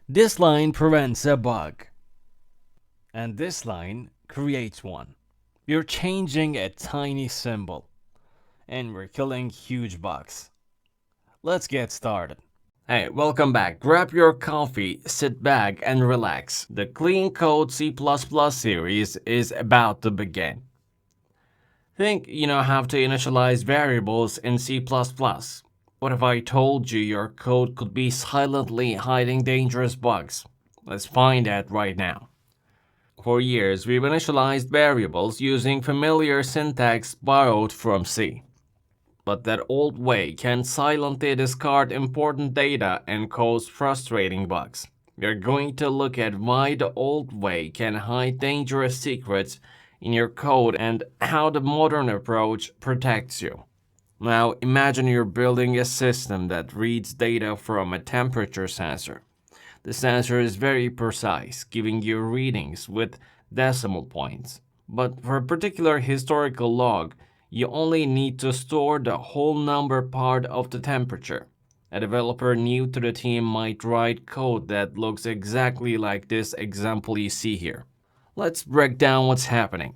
This line prevents a bug, and this line creates one. You're changing a tiny symbol, and we're killing huge bugs. Let's get started. Hey, welcome back. Grab your coffee, sit back, and relax. The Clean Code C++ series is about to begin. Think you know how to initialize variables in C++. What if I told you your code could be silently hiding dangerous bugs? Let's find out right now. For years, we've initialized variables using familiar syntax borrowed from C. But that old way can silently discard important data and cause frustrating bugs. We're going to look at why the old way can hide dangerous secrets in your code and how the modern approach protects you. Now, imagine you're building a system that reads data from a temperature sensor. The sensor is very precise, giving you readings with decimal points. But for a particular historical log, you only need to store the whole number part of the temperature. A developer new to the team might write code that looks exactly like this example you see here. Let's break down what's happening.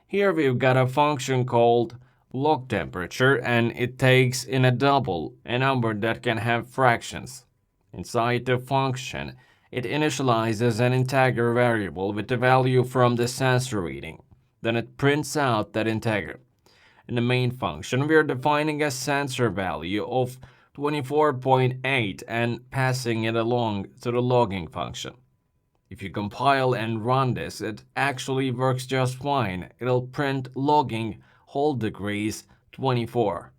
Here we've got a function called log temperature, and it takes in a double, a number that can have fractions. Inside the function, it initializes an integer variable with the value from the sensor reading. Then it prints out that integer. In the main function, we are defining a sensor value of 24.8 and passing it along to the logging function. If you compile and run this, it actually works just fine. It'll print logging whole degrees 24.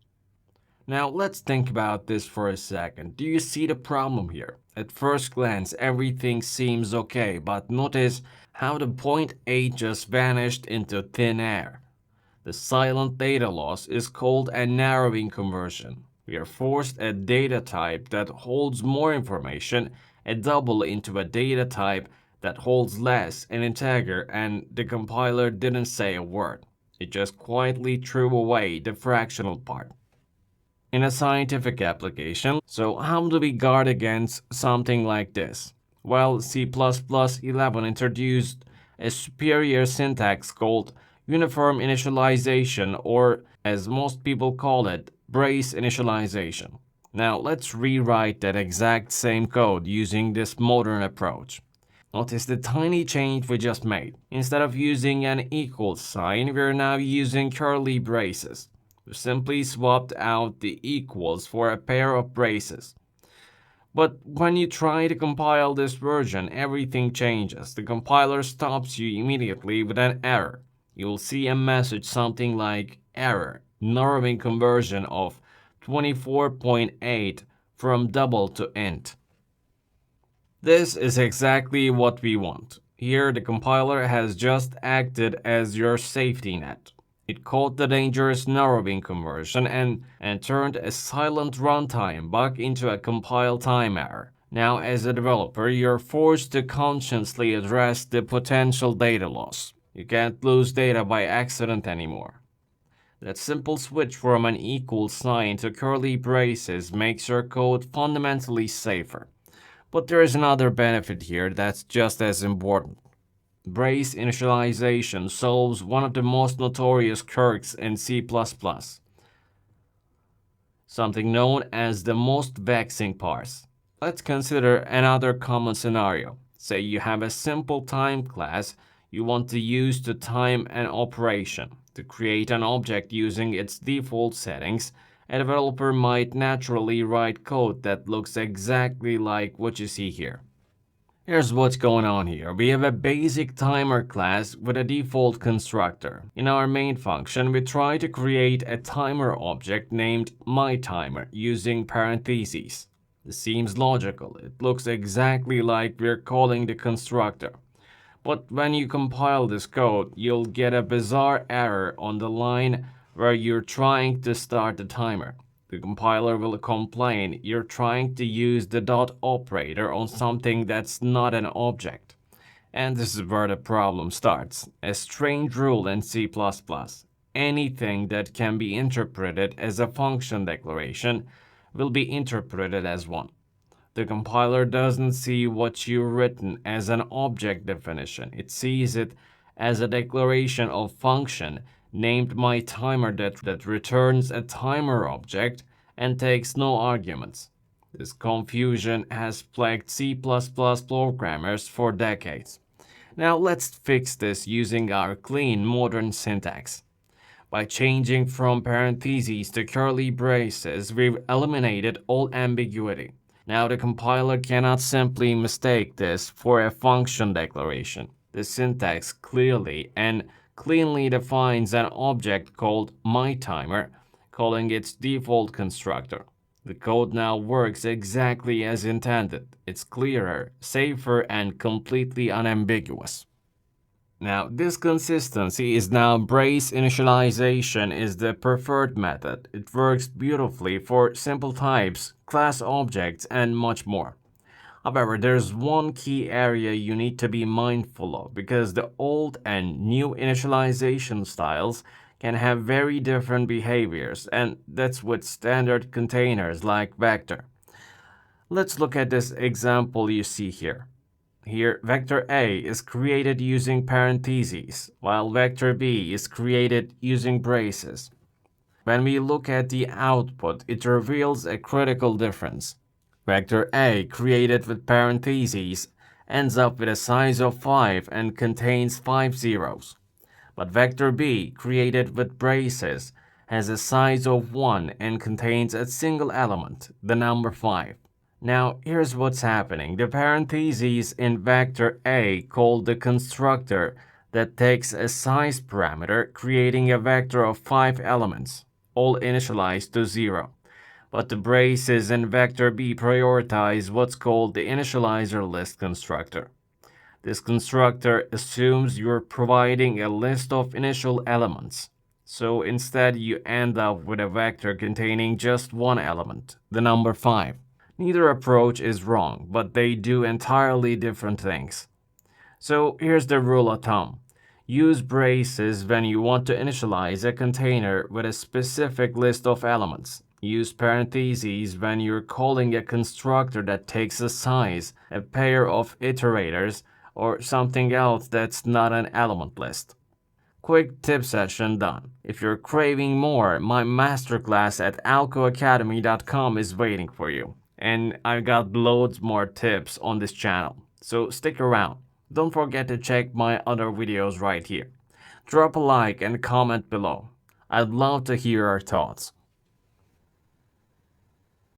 Now let's think about this for a second. Do you see the problem here? At first glance, everything seems okay, but notice how the point 8 just vanished into thin air. The silent data loss is called a narrowing conversion. We are forced a data type that holds more information, a double into a data type that holds less, an integer, and the compiler didn't say a word. It just quietly threw away the fractional part. In a scientific application, so how do we guard against something like this? Well, C++11 introduced a superior syntax called uniform initialization, or as most people call it, brace initialization. Now let's rewrite that exact same code using this modern approach. Notice the tiny change we just made. Instead of using an equal sign, we're now using curly braces. We simply swapped out the equals for a pair of braces. But when you try to compile this version, everything changes. The compiler stops you immediately with an error. You will see a message something like error, narrowing conversion of 24.8 from double to int. This is exactly what we want. Here the compiler has just acted as your safety net. It caught the dangerous narrowing conversion and turned a silent runtime bug into a compile time error. Now as a developer, you're forced to consciously address the potential data loss. You can't lose data by accident anymore. That simple switch from an equal sign to curly braces makes your code fundamentally safer. But there is another benefit here that's just as important. Brace initialization solves one of the most notorious quirks in C++, something known as the most vexing parse. Let's consider another common scenario. Say you have a simple time class you want to use to time an operation. To create an object using its default settings, a developer might naturally write code that looks exactly like what you see here. Here's what's going on here. We have a basic timer class with a default constructor. In our main function, we try to create a timer object named myTimer using parentheses. This seems logical. It looks exactly like we're calling the constructor. But when you compile this code, you'll get a bizarre error on the line where you're trying to start the timer. The compiler will complain you're trying to use the dot operator on something that's not an object. And this is where the problem starts. A strange rule in C++. Anything that can be interpreted as a function declaration will be interpreted as one. The compiler doesn't see what you've written as an object definition. It sees it as a declaration of function named myTimer that returns a timer object and takes no arguments. This confusion has plagued C++ programmers for decades. Now let's fix this using our clean modern syntax. By changing from parentheses to curly braces, we've eliminated all ambiguity. Now the compiler cannot simply mistake this for a function declaration. The syntax clearly and cleanly defines an object called myTimer, calling its default constructor. The code now works exactly as intended. It's clearer, safer, and completely unambiguous. Now, this consistency is now brace initialization is the preferred method. It works beautifully for simple types, class objects, and much more. However, there's one key area you need to be mindful of because the old and new initialization styles can have very different behaviors, and that's with standard containers like vector. Let's look at this example you see here. Here, vector A is created using parentheses, while vector B is created using braces. When we look at the output, it reveals a critical difference. Vector A, created with parentheses, ends up with a size of 5 and contains 5 zeros. But vector B, created with braces, has a size of 1 and contains a single element, the number 5. Now, here's what's happening. The parentheses in vector A call the constructor that takes a size parameter, creating a vector of 5 elements, all initialized to 0. But the braces in vector B prioritize what's called the initializer list constructor. This constructor assumes you're providing a list of initial elements. So instead, you end up with a vector containing just one element, the number 5. Neither approach is wrong, but they do entirely different things. So here's the rule of thumb. Use braces when you want to initialize a container with a specific list of elements. Use parentheses when you're calling a constructor that takes a size, a pair of iterators, or something else that's not an element list. Quick tip session done. If you're craving more, my masterclass at alcoacademy.com is waiting for you. And I've got loads more tips on this channel, so stick around. Don't forget to check my other videos right here. Drop a like and comment below. I'd love to hear your thoughts.